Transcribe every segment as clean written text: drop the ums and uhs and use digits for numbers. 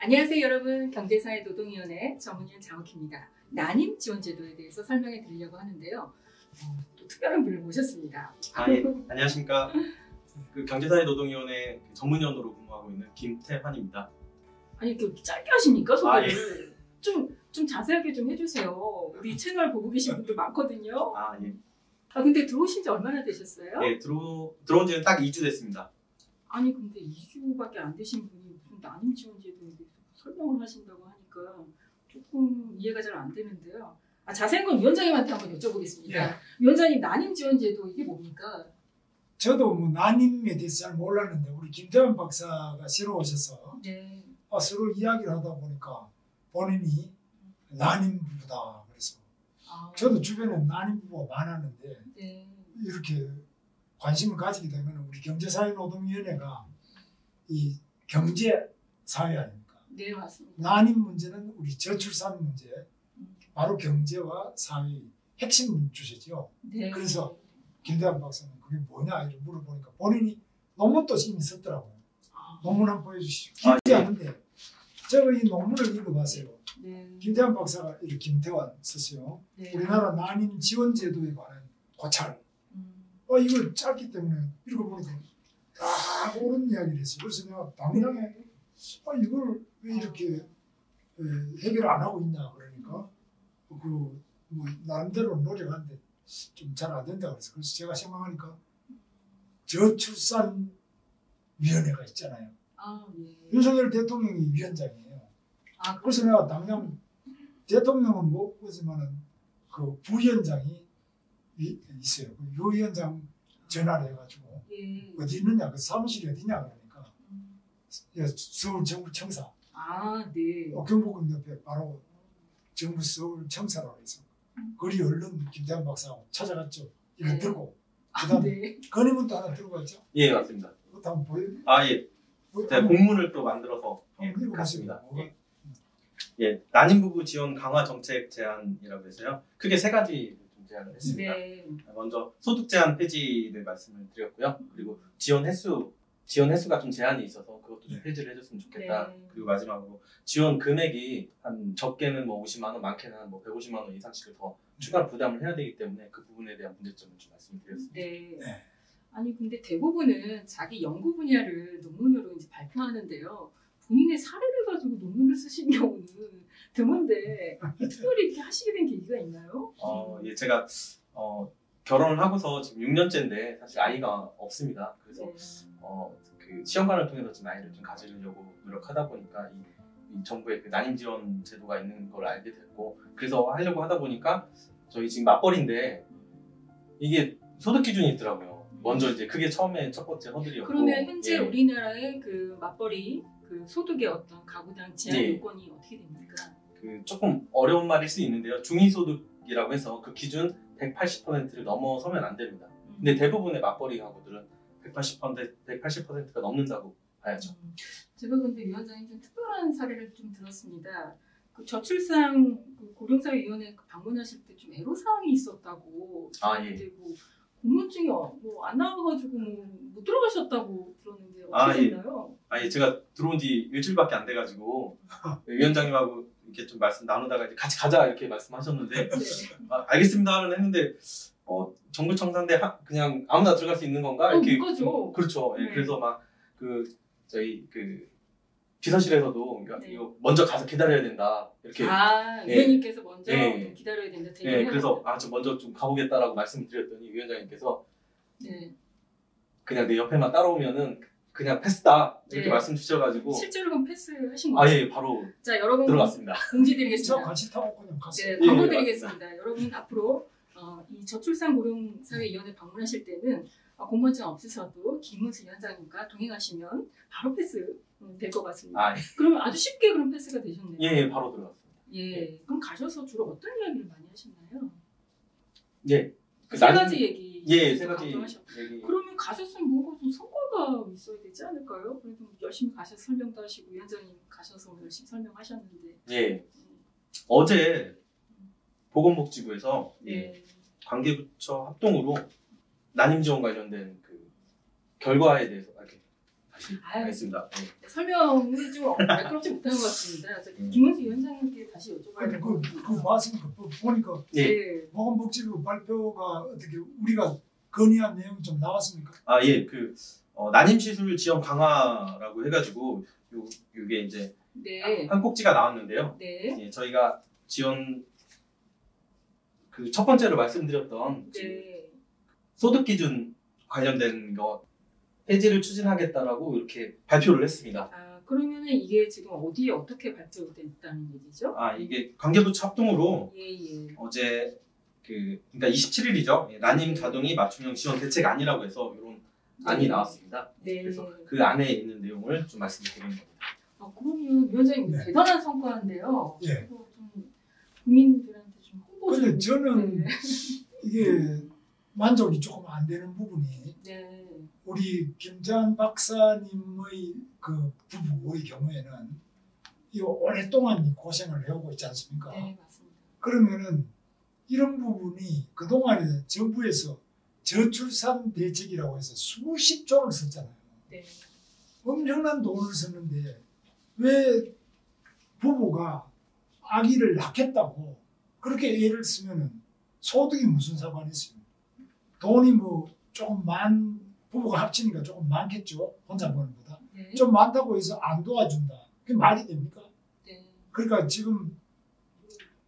안녕하세요 여러분. 경제사회노동위원회 전문위원 장옥희입니다. 난임 지원 제도에 대해서 설명해 드리려고 하는데요. 또 특별한 분을 모셨습니다. 예. 안녕하십니까. 경제사회노동위원회 전문위원으로 근무하고 있는 김태환입니다. 아니 이렇게 짧게 하십니까 소개를? 예. 좀 자세하게 좀 해주세요. 우리 채널 보고 계신 분들 많거든요. 예. 근데 들어오신 지 얼마나 되셨어요? 예, 들어온 지는 딱 2주 됐습니다. 아니 근데 2주밖에 안 되신 분이 무슨 난임 지원 제도에 대해서 설명을 하신다고 하니까 조금 이해가 잘 안 되는데요. 자세한 건 위원장님한테 한번 여쭤보겠습니다. 예. 위원장님, 난임 지원 제도 이게 뭡니까? 저도 난임에 대해서 잘 몰랐는데 우리 김태환 박사가 새로 오셔서 네. 서로 이야기를 하다 보니까 본인이 난임 부부다 그래서 저도 주변에 난임 부부가 많았는데 네. 이렇게 관심을 가지게 되면 우리 경제사회노동위원회가 이 경제사회 아닙니까? 네, 맞습니다. 난임 문제는 우리 저출산 문제, 바로 경제와 사회의 핵심 주제죠. 네. 그래서 김대환 박사는 그게 뭐냐 이렇게 물어보니까 본인이 논문도 이미 썼더라고요. 논문 한번 보여주시죠. 길지 않은데 제가 이 논문을 읽어봤어요. 네. 김태환 박사가 이렇게 김태환 썼어요. 네. 우리나라 난임 지원 제도에 관한 고찰. 이걸 짧기 때문에 읽어보니까 다 옳은 이야기를 했어요. 그래서 내가 당장에 이걸 왜 이렇게 해결 안 하고 있냐 그러니까 뭐 나름대로 노력하는데 좀 잘 안 된다 그래서 제가 생각하니까 저출산 위원회가 있잖아요. 네. 윤석열 대통령이 위원장이에요. 그래서 내가 당장 대통령은 못 보지만은 그 부위원장이 있어요. 그 위원장 전화를 해가지고 어디 있느냐 그 사무실이 어디냐 그러니까 서울 정부 청사. 네. 경복궁 옆에 바로 정부 서울 청사라고 해서 거리 얼른 김태환 박사하고 찾아갔죠. 이거 들고 그다음에 네. 건의문도 하나 들고 갔죠. 예, 맞습니다. 그것도 한번 보여. 예. 제가 공문을 또 만들어서 갔습니다. 예, 난임 부부 지원 강화 정책 제안이라고 해서요. 크게 3가지 좀 제안을 했습니다. 네. 먼저 소득 제한 폐지를 말씀을 드렸고요. 그리고 지원 횟수가 좀 제한이 있어서 그것도 좀 폐지를 해줬으면 좋겠다. 네. 그리고 마지막으로 지원 금액이 한 적게는 뭐 50만 원, 많게는 한 뭐 150만 원 이상씩을 더 추가 부담을 해야 되기 때문에 그 부분에 대한 문제점을 좀 말씀드렸습니다. 네. 네. 아니 근데 대부분은 자기 연구 분야를 논문으로 이제 발표하는데요. 본인의 사례를 가지고 논문을 쓰신 경우는 드문데 특별히 이렇게 하시게 된 계기가 있나요? 예, 제가 결혼을 하고서 지금 6년째인데 사실 아이가 없습니다. 그래서 그 시험관을 통해서 지금 아이를 좀 가지려고 노력하다 보니까 이 정부의 그 난임 지원 제도가 있는 걸 알게 됐고 그래서 하려고 하다 보니까 저희 지금 맞벌이인데 이게 소득 기준이 있더라고요. 먼저 이제 그게 처음에 첫 번째 허들이었고. 그러면 현재 예. 우리나라의 그 맞벌이 그 소득의 어떤 가구당 제한 요건이 어떻게 됩니까? 그 조금 어려운 말일 수 있는데요. 중위소득이라고 해서 그 기준 180%를 넘어서면 안 됩니다. 근데 대부분의 맞벌이 가구들은 180%가 넘는다고 봐야죠. 제가 근데 위원장님 좀 특별한 사례를 좀 들었습니다. 그 저출산 그 고령사회위원회 방문하실 때 좀 애로사항이 있었다고 들었는데 공문증이 뭐 안 나와가지고 못 들어가셨다고 들었는데 어떻게 됐나요? 예, 제가 들어온 지 일주일밖에 안 돼가지고 위원장님하고 이렇게 좀 말씀 나누다가 이제 같이 가자 이렇게 말씀하셨는데 네. 알겠습니다는 했는데 정부 청사인데 그냥 아무나 들어갈 수 있는 건가 이렇게 못 가죠. 그렇죠. 네. 그래서 막 저희 비서실에서도 네. 이거 먼저 가서 기다려야 된다 이렇게 위원님께서 먼저 네. 기다려야 된다. 그래서 저 먼저 좀 가보겠다라고 말씀드렸더니 위원장님께서 그냥 내 옆에만 따라오면은 그냥 패스다 이렇게 말씀 주셔가지고 실제로 그럼 패스하신 거예요? 예, 바로 자, 여러분 들어갔습니다. 공지 저 드리겠습니다. 같이 타고 그냥 갔어요. 네, 광고 드리겠습니다. 여러분 앞으로 이 저출산 고령사회위원회 방문하실 때는 공무원증 없으셔도 김문수 위원장님과 동행하시면 바로 패스 될 것 같습니다. 그러면 아주 쉽게 그럼 패스가 되셨네요. 예, 바로 들어갔습니다. 예, 그럼 가셔서 주로 어떤 이야기를 많이 하셨나요? 예, 그 3가지 얘기. 예, 3가지 얘기. 그러면 가셨으면 뭔가 좀 성과가 있어야 되지 않을까요? 그래도 열심히 가셔서 설명도 하시고 위원장님 가셔서 열심히 설명하셨는데. 예, 어제 보건복지부에서 관계부처 합동으로 난임 지원 관련된 그 결과에 대해서 이렇게 알겠습니다. 네. 설명을 좀 매끄럽지 못한 것 같습니다. 김은수 위원장님께 다시 여쭤봐야 될 것 같습니다. 그 봤습니까? 보니까 예. 보건복지부 발표가 어떻게 우리가 건의한 내용이 좀 나왔습니까? 예. 난임시술 지원 강화라고 해가지고 요게 이제 네. 한 꼭지가 나왔는데요. 네. 예, 저희가 지원 첫 번째로 말씀드렸던 네. 소득 기준 관련된 거 해지를 추진하겠다라고 이렇게 발표를 했습니다. 그러면은 이게 지금 어디에 어떻게 발표됐다는 얘기죠? 이게 관계부처 합동으로 예. 어제 그러니까 27일이죠. 난임 자동이 맞춤형 지원 대책 안이라고 해서 이런 안이 나왔습니다. 네. 그래서 그 안에 있는 내용을 좀 말씀드리는 겁니다. 그러면 위원장님 네. 대단한 성과인데요. 예. 좀 국민들한테 좀 홍보 좀. 근데 저는 네. 이게 만족이 조금 안 되는 부분이 네. 우리 김재환 박사님의 그 부부의 경우에는 이 오랫동안 고생을 해오고 있지 않습니까? 네, 맞습니다. 그러면은 이런 부분이 그동안에 정부에서 저출산 대책이라고 해서 수십 조를 썼잖아요. 네. 엄청난 돈을 썼는데 왜 부부가 아기를 낳겠다고 그렇게 애를 쓰면은 소득이 무슨 상관이 있습니까? 돈이 뭐 조금 부부가 합치니까 조금 많겠죠. 혼자 버는 보다. 네. 좀 많다고 해서 안 도와준다. 그게 말이 됩니까? 네. 그러니까 지금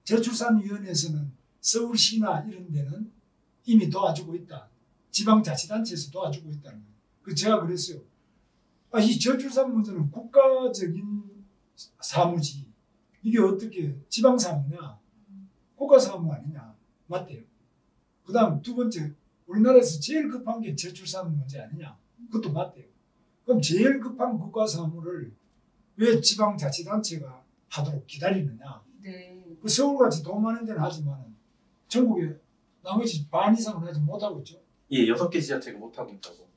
저출산위원회에서는 서울시나 이런 데는 이미 도와주고 있다. 지방자치단체에서 도와주고 있다는 거예요. 그 제가 그랬어요. 이 저출산 문제는 국가적인 사무지. 이게 어떻게 지방사무냐? 국가사무 아니냐? 맞대요. 그 다음 두 번째, 우리나라에서 제일 급한 게 저출산 문제 아니냐? 그것도 맞대요. 그럼 제일 급한 국가사무를 왜 지방자치단체가 하도록 기다리느냐? 네. 그 서울같이 돈 많은 데는 하지만 전국에 나머지 반 이상은 하지 못하고 있죠. 예, 6개 지자체가 못하고 있다고.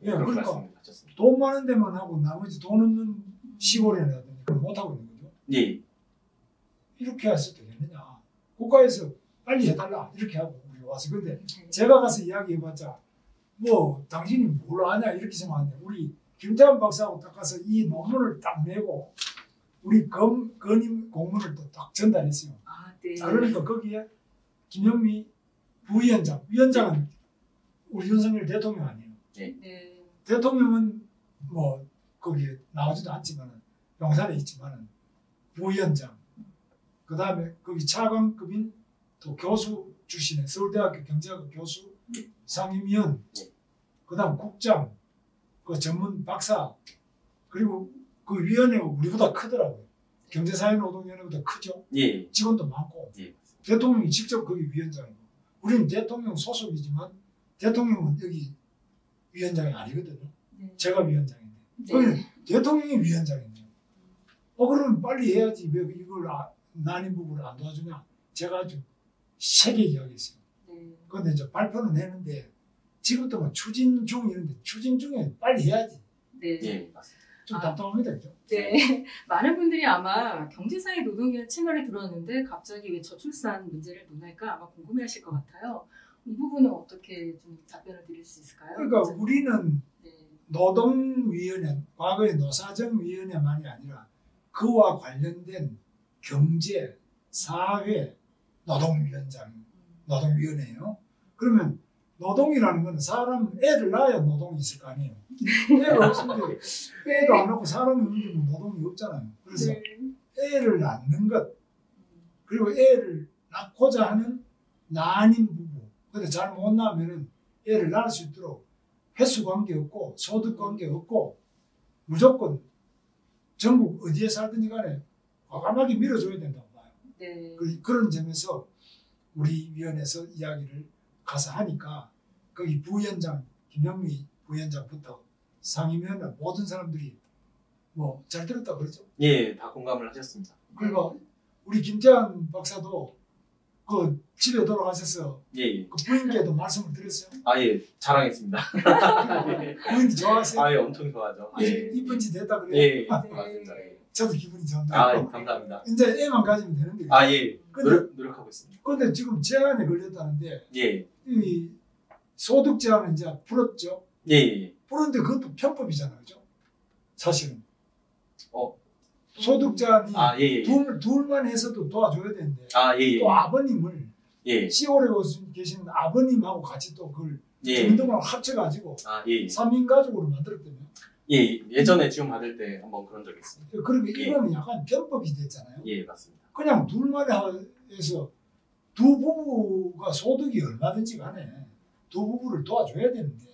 예, 그렇게 그러니까 말씀을 하셨습니다. 돈 많은 데만 하고 나머지 돈 없는 시골에라든지 그걸 못하고 있는 거죠. 예. 이렇게 해서 되겠느냐. 국가에서 빨리 해달라 이렇게 하고 우리 와서. 근데 제가 가서 이야기해봤자 뭐 당신이 뭘 아냐 이렇게 생각하는데 우리 김태환 박사하고 딱 가서 이 논문을 딱 내고 우리 건임 공문을 또 딱 전달했어요. 네. 그러니까 거기에 김영미 위원장은 우리 윤석열 대통령 아니에요. 네. 대통령은 뭐 거기에 나오지도 않지만은 용산에 있지만은 부위원장, 그 다음에 거기 차관급인 또 교수 출신의 서울대학교 경제학과 교수 상임위원, 그 다음 국장, 그 전문 박사, 그리고 그 위원회가 우리보다 크더라고요. 경제사회노동위원회보다 크죠. 예. 직원도 많고. 예. 대통령이 직접 거기 위원장이고. 우리는 대통령 소속이지만 대통령은 여기 위원장이 아니거든요. 네. 제가 위원장인데. 네. 그러면 대통령이 위원장이네요. 그러면 빨리 해야지 왜 이걸 난임 부부를 안 도와주냐. 제가 아주 세게 이야기했어요. 네. 그런데 이제 발표는 했는데 지금도 뭐 추진 중 이런데 추진 중에 빨리 해야지. 네. 예, 맞습니다. 좀 답답합니다. 그죠? 네. 많은 분들이 아마 경제사회 노동위원 채널에 들어왔는데 갑자기 왜 저출산 문제를 논할까 아마 궁금해하실 것 같아요. 이 부분은 어떻게 좀 답변을 드릴 수 있을까요? 그러니까 우리는 네. 노동위원회, 과거의 노사정위원회만이 아니라 그와 관련된 경제, 사회, 노동위원회예요. 그러면 노동이라는 건 사람 애를 낳아야 노동이 있을 거 아니에요. 애가 없으면 애도 안 낳고 사람이 없는데 뭐 노동이 없잖아요. 그래서 네. 애를 낳는 것 그리고 애를 낳고자 하는 난임 부부 근데 잘 못 낳으면 애를 낳을 수 있도록 횟수 관계 없고 소득 관계 없고 무조건 전국 어디에 살든지 간에 과감하게 밀어줘야 된다고 봐요. 네. 그런 점에서 우리 위원회에서 이야기를 가서 하니까 거기 부위원장 김영미 부위원장부터 상임위원 모든 사람들이 뭐 잘 들었다 그러죠. 예, 다 공감을 하셨습니다. 그리고 우리 김태환 박사도 그 집에 돌아가셔서 예. 그 부인께도 말씀을 드렸어요. 예, 자랑했습니다. 부인이 좋아하세요? 예, 엄청 좋아하죠. 아주 예. 이쁜 짓 했다 그래요. 예, 맞습니다. 예. 저도 기분이 좋은데. 감사합니다. 이제 애만 가지면 되는데. 예, 근데, 노력하고 있습니다. 근데 지금 제한에 걸렸다는데 예. 이 소득 제한은 이제 풀었죠. 예. 풀었는데 그것도 편법이잖아요, 그죠? 사실은 어. 소득자니 예. 둘만 해서도 도와줘야 되는데 예. 또 아버님을 예. 시골에 계신 아버님하고 같이 또 그걸 예. 주민등록을 합쳐가지고 예. 3인 가족으로 만들었다며. 예. 예전에 지원 받을 때 한번 그런 적이 있습니다. 그러니까 예. 이거는 약간 편법이 됐잖아요. 예, 맞습니다. 그냥 둘만 해서 두 부부가 소득이 얼마든지 간에 두 부부를 도와줘야 되는데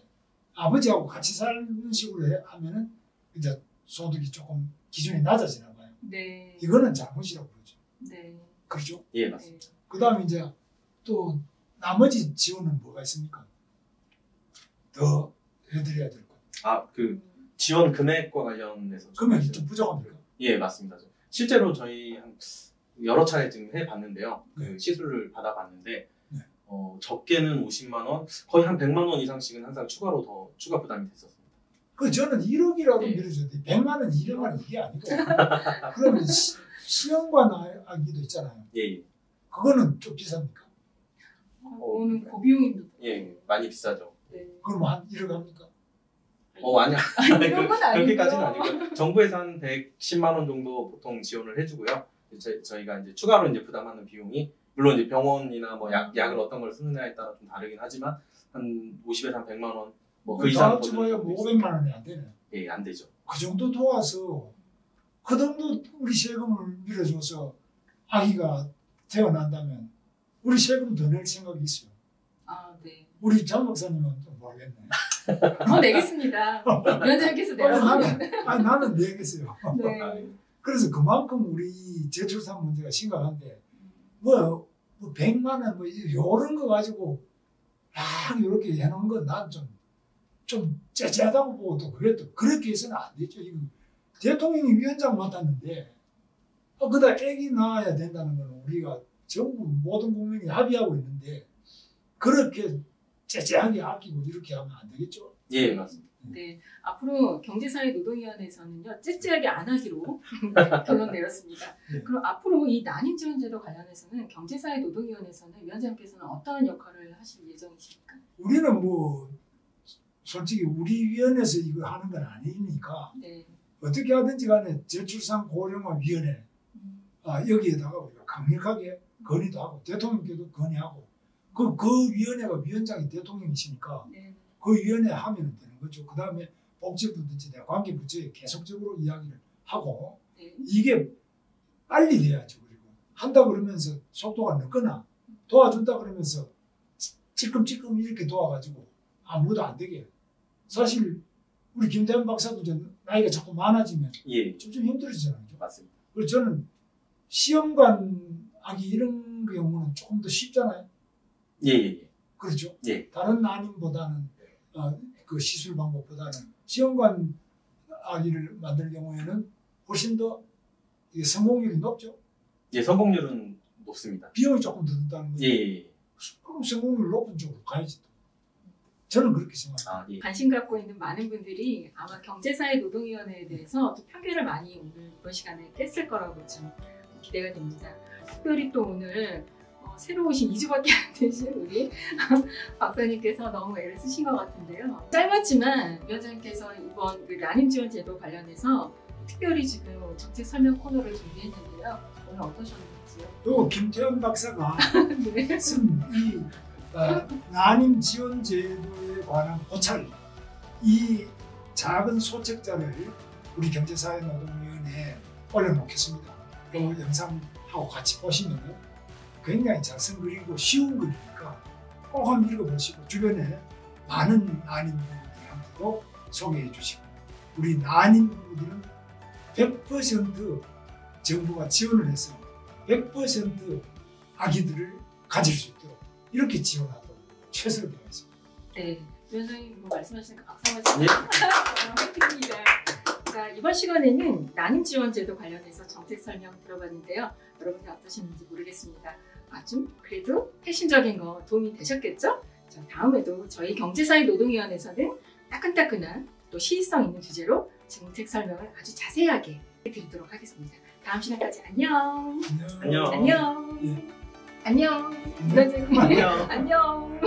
아버지하고 같이 사는 식으로 하면은 이제 소득이 조금 기준이 낮아지나 봐요. 네. 이거는 잘못이라고 그러죠. 네. 그렇죠? 예, 맞습니다. 그 다음에 이제 또 나머지 지원은 뭐가 있습니까? 더 해드려야 될 것. 그 지원 금액과 관련해서 금액이 좀 부족합니까? 예, 맞습니다. 실제로 저희 한 여러 차례 지금 해봤는데요. 네. 그 시술을 받아봤는데 네. 적게는 50만 원, 거의 한 100만 원 이상씩은 항상 추가로 더 추가 부담이 됐었습니다. 그 저는 1억이라도 네. 밀어줘야 돼. 100만 원, 200만 이게 아니고. 그러면 시험관 아기도 있잖아요. 예, 그거는 좀 비쌉니까? 그거는 고비용입니다. 예, 많이 비싸죠. 네. 그럼 한 1억 합니까? 아니야. 이런 건 아니고요. 그렇게까지는 아니고요. 정부에서 한 110만 원 정도 보통 지원을 해주고요. 저희가 이제 추가로 이제 부담하는 비용이 물론 이제 병원이나 뭐 약을 어떤 걸 쓰느냐에 따라 좀 다르긴 하지만 한 50에서 한 100만 원, 뭐 그 이상 다 집어야 뭐 500만 원이 안 되네. 예, 안 되죠. 그 정도 도와서 그 정도 우리 세금을 밀어줘서 아기가 태어난다면 우리 세금 더 낼 생각이 있어요. 네. 우리 장 박사님은 좀 모르겠네. 내겠습니다. 위원장님께서 내라면. 나는 내겠어요. 네. 그래서 그만큼 우리 저출산 문제가 심각한데 뭐 100만 원 뭐 이런 거 가지고 막 이렇게 해놓은 건 난 좀 째째하다고 보고 또 그렇게 해서는 안 되죠. 이거 대통령이 위원장 맡았는데 그다 애기 낳아야 된다는 건 우리가 전부 모든 국민이 합의하고 있는데 그렇게 째째하게 아끼고 이렇게 하면 안 되겠죠. 예, 맞습니다. 네, 앞으로 경제사회노동위원회에서는요 째째하게 안 하기로 결론 내렸습니다. 네. 그럼 앞으로 이 난임지원제도 관련해서는 경제사회노동위원회에서는 위원장님께서는 어떠한 역할을 하실 예정이십니까? 우리는 뭐 솔직히 우리 위원회에서 이거 하는 건 아니니까 네. 어떻게 하든지 간에 저출산 고령화 위원회 여기에다가 우리가 강력하게 건의도 하고 대통령께도 건의하고 그 위원회가 위원장이 대통령이시니까 네. 그 위원회 하면 되는 거죠. 그 다음에 복지부든지 관계부처에 계속적으로 이야기를 하고 네. 이게 빨리 돼야죠. 그리고 한다 그러면서 속도가 늦거나 도와준다 그러면서 찔끔찔끔 이렇게 도와가지고 아무것도 안 되게. 사실 우리 김태현 박사도 나이가 자꾸 많아지면 예, 좀 힘들어지잖아요. 맞습니다. 그래서 저는 시험관 아기 이런 경우는 조금 더 쉽잖아요. 예. 그렇죠. 예. 다른 난임보다는 그 시술 방법보다는 시험관 아기를 만들 경우에는 훨씬 더 이게 성공률이 높죠. 예, 성공률은 높습니다. 비용이 조금 더 든다는 거죠. 예. 그럼 성공률 높은 쪽으로 가야지. 저는 그렇게 생각합니다. 예. 관심 갖고 있는 많은 분들이 아마 경제사회노동위원회에 대해서 또 편견을 많이 오늘 이번 시간에 깼을 거라고 좀 기대가 됩니다. 특별히 또 오늘 새로 오신 2주밖에 안 되신 우리 박사님께서 너무 애를 쓰신 것 같은데요. 짧았지만 위원장님께서 이번 그 난임지원제도 관련해서 특별히 지금 정책 설명 코너를 준비했는데요. 오늘 어떠셨는지요? 또 김태현 박사가 네. 쓴 이 난임지원제도에 관한 고찰, 이 작은 소책자를 우리 경제사회노동위원회에 올려놓겠습니다. 이 영상하고 같이 보시면 굉장히 잘 쓴 글이고 쉬운 글이니까 꼭 한번 읽어보시고 주변에 많은 난임부부들한테도 소개해 주시고 우리 난임부부들은 100% 정부가 지원을 해서 100% 아기들을 가질 수 있도록 이렇게 지원하도록 최선을 다하겠습니다. 네, 위원장님 말씀하시니까 박수 한번 치고 예. 화이팅입니다. 자, 이번 시간에는 난임지원제도 관련해서 정책 설명 들어봤는데요. 여러분들 어떠셨는지 모르겠습니다. 좀 그래도 핵심적인 거 도움이 되셨겠죠? 자, 다음에도 저희 경제사회노동위원회에서는 따끈따끈한 또 시의성 있는 주제로 정책 설명을 아주 자세하게 드리도록 하겠습니다. 다음 시간까지 안녕. 안녕. 안녕. 예. 안녕. 안녕. 위원장님. 안녕. 안녕.